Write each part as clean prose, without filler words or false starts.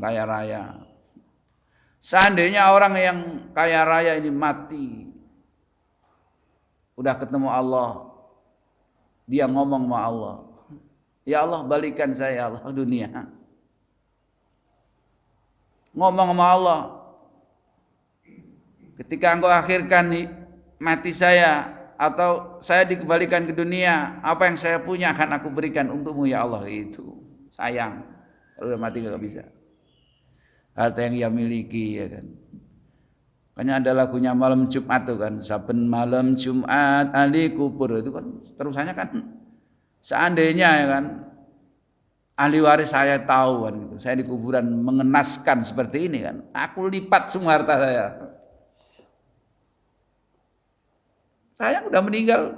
kaya raya. Seandainya orang yang kaya raya ini mati, udah ketemu Allah, dia ngomong sama Allah, ya Allah balikan saya ya Allah dunia. Ngomong sama Allah, ketika engkau akhirkan mati saya atau saya dikembalikan ke dunia, apa yang saya punya akan aku berikan untukmu ya Allah. Itu sayang kalau udah mati gak bisa. Harta yang ia miliki ya kan. Makanya ada lagunya malam Jumat tuh kan, saben malam Jumat ahli kubur, itu kan terusannya kan seandainya ya kan ahli waris saya tahu kan gitu, saya di kuburan mengenaskan seperti ini kan, aku lipat semua harta saya. Saya udah meninggal.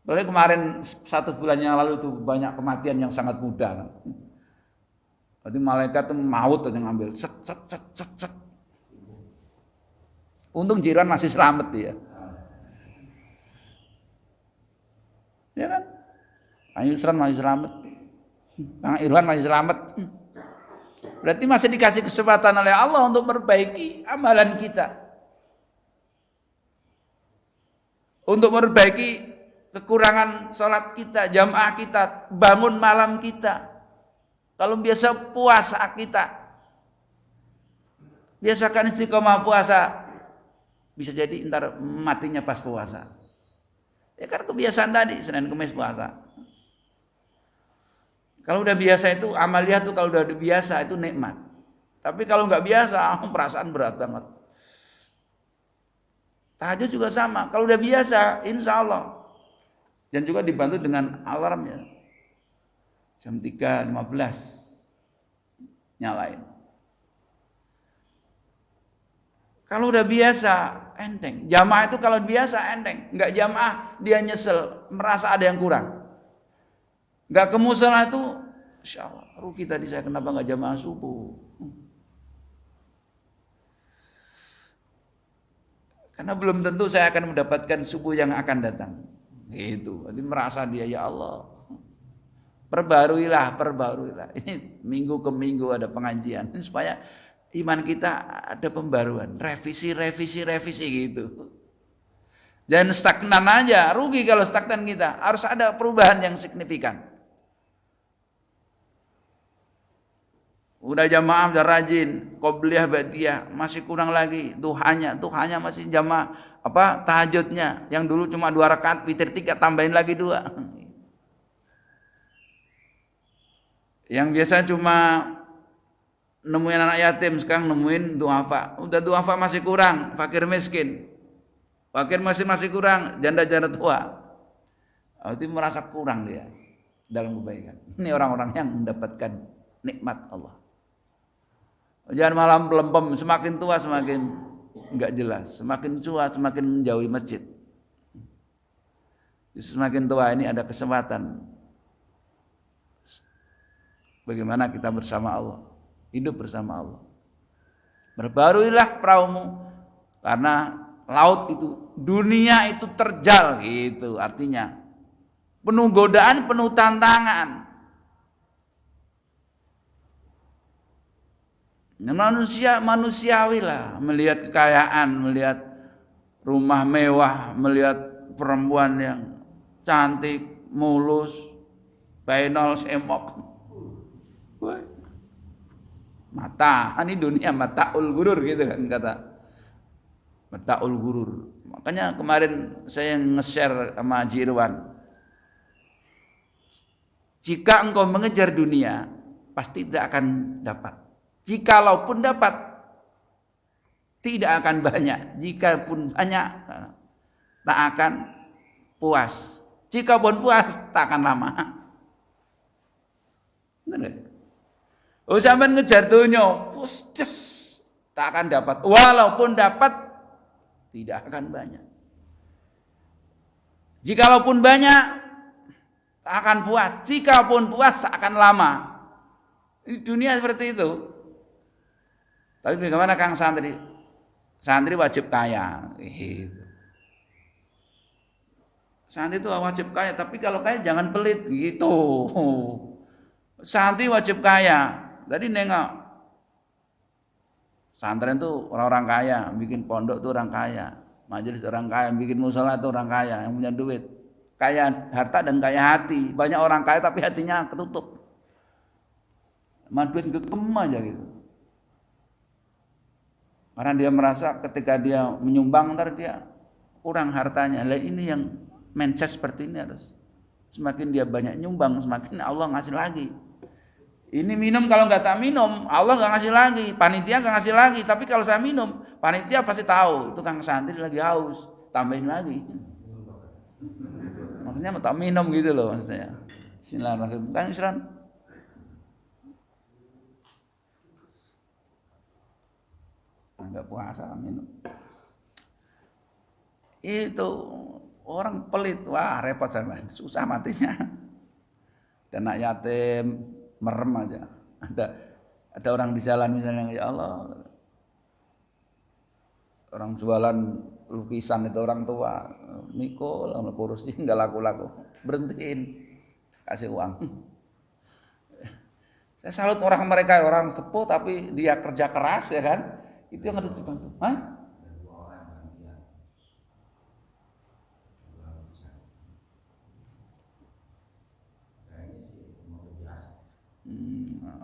Apalagi kemarin 1 bulan yang lalu tuh banyak kematian yang sangat mudah kan. Berarti malaikat tuh maut yang ngambil set. Untung jiran masih selamat dia. Ya kan? Kang Yusran masih selamat. Kang Irwan masih selamat. Berarti masih dikasih kesempatan oleh Allah untuk memperbaiki amalan kita. Untuk memperbaiki kekurangan sholat kita, jamaah kita, bangun malam kita. Kalau biasa puasa kita, biasakan istiqomah puasa, bisa jadi ntar matinya pas puasa. Ya kan kebiasaan tadi, Senin Kamis puasa. Kalau udah biasa itu, amaliyah tuh kalau udah biasa itu nikmat. Tapi kalau nggak biasa, perasaan berat banget. Tahajud juga sama, kalau udah biasa, insya Allah. Dan juga dibantu dengan alarmnya. Jam 3.15 nyalain. Kalau udah biasa enteng. Jamaah itu kalau biasa enteng, nggak jamaah dia nyesel, merasa ada yang kurang. Nggak ke musola itu, insya Allah, rugi tadi saya kenapa nggak jamaah subuh. Karena belum tentu saya akan mendapatkan subuh yang akan datang. Gitu. Jadi merasa dia ya Allah. Perbaruilah. Ini minggu ke minggu ada pengajian supaya iman kita ada pembaruan, revisi gitu. Dan stagnan aja, rugi kalau stagnan kita. Harus ada perubahan yang signifikan. Udah jamaah udah rajin, qobliyah ba'diyah masih kurang lagi, duhanya masih jamaah tahajudnya yang dulu cuma 2 rakaat, witir 3 tambahin lagi 2. Yang biasa cuma nemuin anak yatim, sekarang nemuin duafa. Udah duafa masih kurang, fakir miskin. Fakir masih kurang, janda-janda tua. Itu merasa kurang dia dalam kebaikan. Ini orang-orang yang mendapatkan nikmat Allah. Jangan malam pelempem, semakin tua semakin enggak jelas, semakin tua semakin menjauhi masjid. Semakin tua ini ada kesempatan bagaimana kita bersama Allah, hidup bersama Allah. Berbaruilah perahumu, karena laut itu, dunia itu terjal gitu, artinya penuh godaan, penuh tantangan. Manusiawi lah, melihat kekayaan, melihat rumah mewah, melihat perempuan yang cantik, mulus, bainal semok. Mata, ini dunia mataul gurur gitu kan kata. Mataul gurur. Makanya kemarin saya nge-share sama Haji Irwan. Jika engkau mengejar dunia, pasti tidak akan dapat. Jikalaupun dapat, tidak akan banyak. Jikapun banyak, tak akan puas. Jikapun puas, tak akan lama. Benar. Oh sampean ngejar dunia, tak akan dapat. Walaupun dapat, tidak akan banyak. Jikalaupun banyak, tak akan puas. Jikapun puas, tak akan lama. Di dunia seperti itu. Tapi bagaimana Kang Santri? Santri wajib kaya. Santri itu wajib kaya, tapi kalau kaya jangan pelit gitu. Santri wajib kaya. Tadi nengok santren tuh orang-orang kaya, bikin pondok tuh orang kaya, majelis orang kaya, bikin musola tuh orang kaya yang punya duit, kaya harta dan kaya hati. Banyak orang kaya tapi hatinya ketutup, sama duit gekem aja gitu. Karena dia merasa ketika dia menyumbang ntar dia kurang hartanya. Lah ini yang mindset seperti ini harus semakin dia banyak nyumbang semakin Allah ngasih lagi. Ini minum kalau nggak tak minum Allah nggak ngasih lagi, panitia nggak ngasih lagi. Tapi kalau saya minum panitia pasti tahu itu kang santri lagi haus, tambahin lagi. Maksudnya tak minum gitu loh maksudnya. Bismillahirrahmanirrahim. Kang Isran. Nggak puasa minum. Itu orang pelit, wah repot sama, susah matinya. Dan anak yatim merem aja. Ada orang di jalan misalnya, ya Allah, orang jualan lukisan itu orang tua, mikul, kursi nggak laku-laku, berhentiin, kasih uang. Saya salut orang mereka, orang sepuh tapi dia kerja keras ya kan, itu yang harus dibantu. Hah?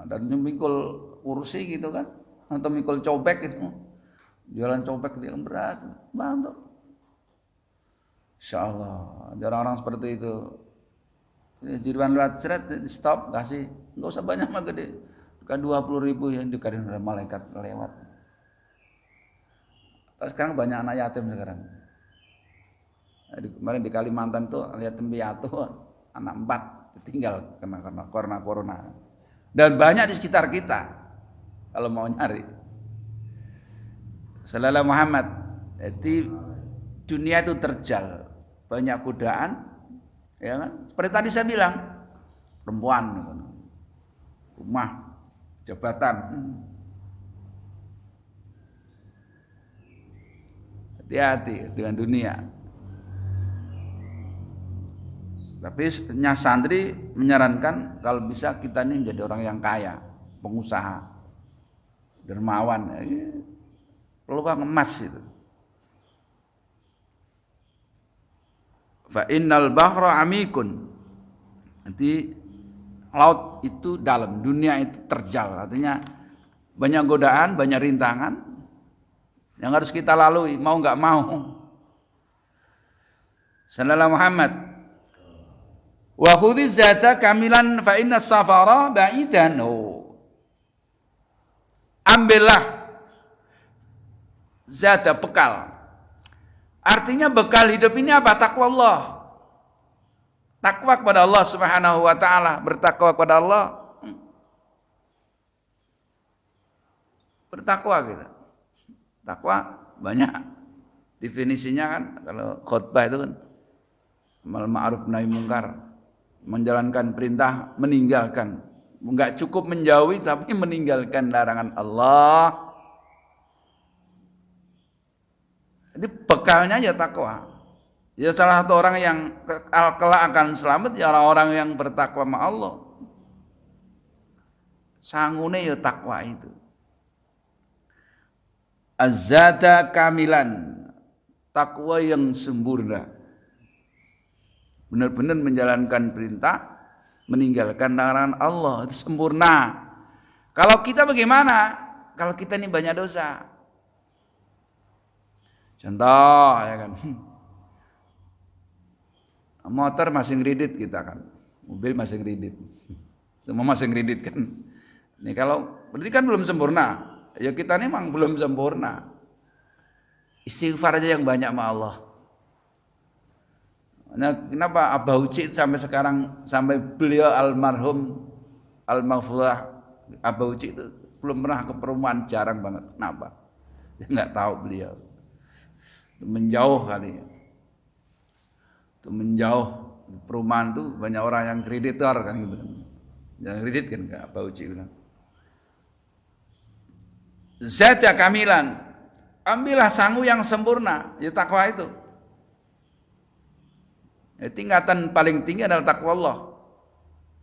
Dan mikul kursi gitu kan, atau mikul cobek gitu, jualan cobek dia berat, bantu. Insya Allah, ada orang-orang seperti itu. Jiruan lewat ceret, stop, kasih, nggak usah banyak mah gede, kan 20.000 yang dikasih oleh malaikat lewat. Terus sekarang banyak anak yatim sekarang. Kemarin di Kalimantan tuh yatim piatu, anak 4 tinggal karena corona. Dan banyak di sekitar kita kalau mau nyari. Sallallahu Muhammad. Jadi dunia itu terjal, banyak godaan, ya kan? Seperti tadi saya bilang, perempuan, rumah, jabatan. Hati-hati dengan dunia. Tapi santri menyarankan kalau bisa kita ini menjadi orang yang kaya, pengusaha, dermawan, peluang emas itu. Fa innal bahra amikun. Nanti laut itu dalam, dunia itu terjal, artinya banyak godaan, banyak rintangan yang harus kita lalui, mau nggak mau. Sallallahu Muhammad. Wa khudhiz zata kamilan fa inna safara ba'idan. Ambillah zata bekal. Artinya bekal hidup ini apa? Takwa Allah. Takwa kepada Allah Subhanahu wa taala, bertakwa kepada Allah. Bertakwa kita. Takwa banyak definisinya kan, kalau khutbah itu kan amal ma'ruf nahi mungkar. Menjalankan perintah, meninggalkan. Enggak cukup menjauhi tapi meninggalkan larangan Allah. Jadi bekalnya ya takwa. Ya salah satu orang yang kelak akan selamat ya orang-orang yang bertakwa sama Allah. Sangune ya takwa itu. Az-zata kamilan. Takwa yang sempurna. Benar-benar menjalankan perintah, meninggalkan larangan Allah, itu sempurna. Kalau kita bagaimana? Kalau kita ini banyak dosa. Contoh ya kan. Motor masih ngredit kita kan. Mobil masih ngredit. Semua masih ngredit kan. Ini kalau berarti kan belum sempurna. Ya kita ini memang belum sempurna. Istighfar aja yang banyak sama Allah. Nah, kenapa Abah Uci sampai sekarang, sampai beliau almarhum almarhumah Abah Uci itu belum pernah ke perumahan, jarang banget. Kenapa? Dia nggak tahu beliau. Menjauh kali. Itu menjauh perumahan tuh banyak orang yang kreditor kan gitu. Yang kredit kan Kak Abah Uci bilang. Zat ya kamilan. Ambillah sangu yang sempurna, ya takwa itu. Tingkatan paling tinggi adalah takwa Allah.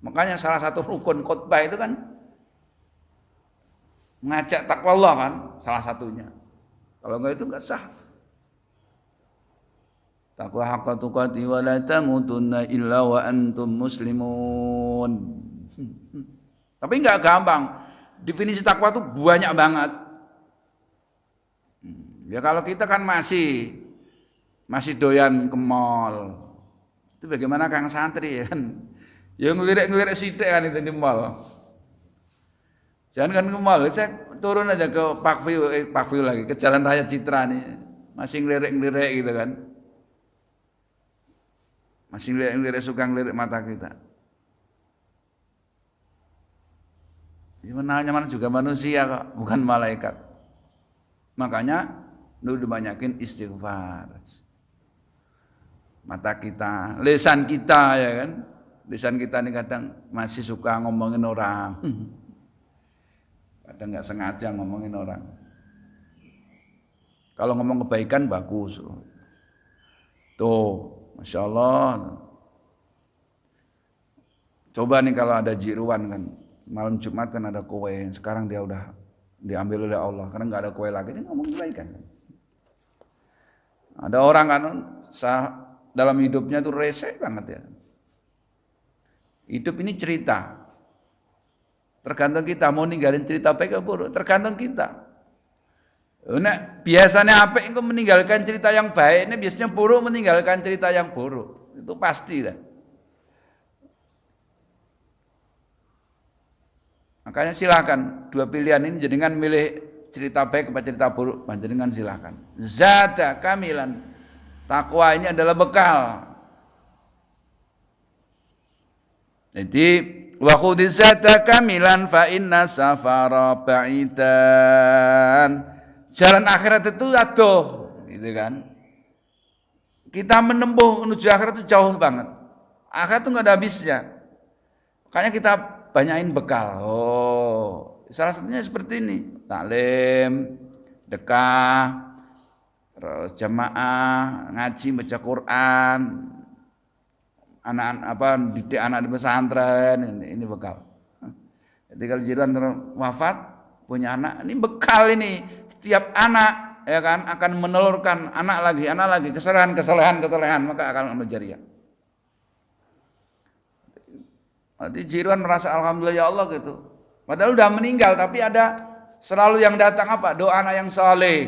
Makanya salah satu rukun khutbah itu kan mengajak takwa Allah kan, salah satunya. Kalau enggak itu enggak sah. Taqwa haqqa tuqati wa la tamutunna illa wa antum muslimun. Tapi enggak gampang. Definisi takwa itu banyak banget. Ya kalau kita kan masih doyan ke mall. Itu bagaimana Kang Santri ya kan? Ya ngelirik-ngelirik sithik kan itu di mall. Jangan kan ke mall, saya turun aja ke Parkview lagi, ke Jalan Raya Citra nih. Masih ngelirik-ngelirik gitu kan. Masih ngelirik-ngelirik, suka ngelirik mata kita. Mana juga manusia kok, bukan malaikat. Makanya lu dibanyakin istighfar. Mata kita, lisan kita ya kan. Lisan kita ini kadang masih suka ngomongin orang. Kadang nggak sengaja ngomongin orang. Kalau ngomong kebaikan bagus. Tuh, Masya Allah. Coba nih kalau ada jiruan kan. Malam Jumat kan ada kue, sekarang dia udah diambil oleh Allah karena nggak ada kue lagi, ini ngomong kebaikan. Ada orang kan dalam hidupnya tuh rese banget ya. Hidup ini cerita, tergantung kita mau ninggalin cerita baik atau buruk, tergantung kita. Nah, biasanya apa yang meninggalkan cerita yang baik, ini biasanya buruk meninggalkan cerita yang buruk, itu pasti lah. Makanya silakan dua pilihan ini jenengan milih cerita baik atau cerita buruk, jenengan silakan. Zada kamilan, takwa ini adalah bekal. Jadi wa khudhi zada kamilan fa inna safara ba'idan. Jalan akhirat itu aduh, gitu kan. Kita menempuh menuju akhirat itu jauh banget. Akhirat itu enggak ada habisnya. Makanya kita banyakin bekal. Oh, salah satunya seperti ini. Taklim, dekah, terus jamaah, ngaji, baca Quran, didik anak di pesantren, ini bekal. Jadi kalau jiran wafat punya anak, ini bekal ini. Setiap anak ya kan akan menelurkan anak lagi, kesalahan, maka akan menjariah. Nanti jiran merasa alhamdulillah ya Allah gitu. Padahal udah meninggal tapi ada selalu yang datang apa? Doa anak yang saleh.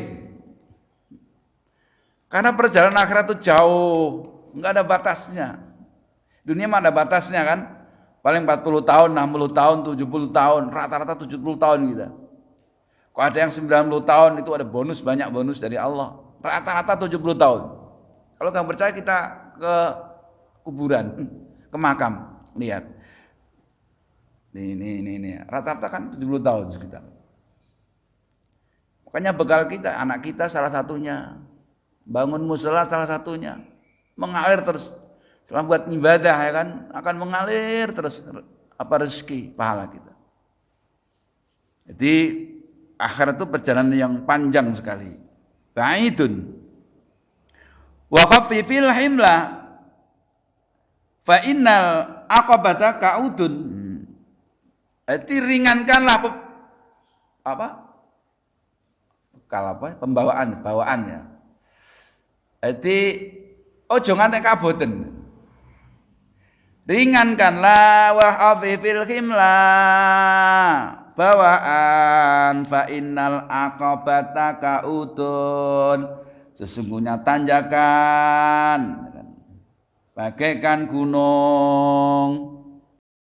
Karena perjalanan akhirat itu jauh, enggak ada batasnya. Dunia mah ada batasnya kan? Paling 40 tahun, 60 tahun, 70 tahun, rata-rata 70 tahun gitu. Kalau ada yang 90 tahun itu ada banyak bonus dari Allah. Rata-rata 70 tahun. Kalau kamu percaya kita ke kuburan, ke makam, lihat. Ini rata-rata kan 70 tahun sekitar. Makanya bekal kita, anak kita salah satunya, bangun musala salah satunya, mengalir terus. Setelah buat ibadah ya kan, akan mengalir terus rezeki pahala kita. Jadi akhirat itu perjalanan yang panjang sekali. Ba'idun. Wa khaffifil himla fa innal aqabata ka'udun. Jadi ringankanlah bawaannya. Jadi ojo ngantek kaboten. Ringankanlah wa hafifil himla bawaan fa innal aqabata kaudun. Sesungguhnya tanjakan bagaikan gunung.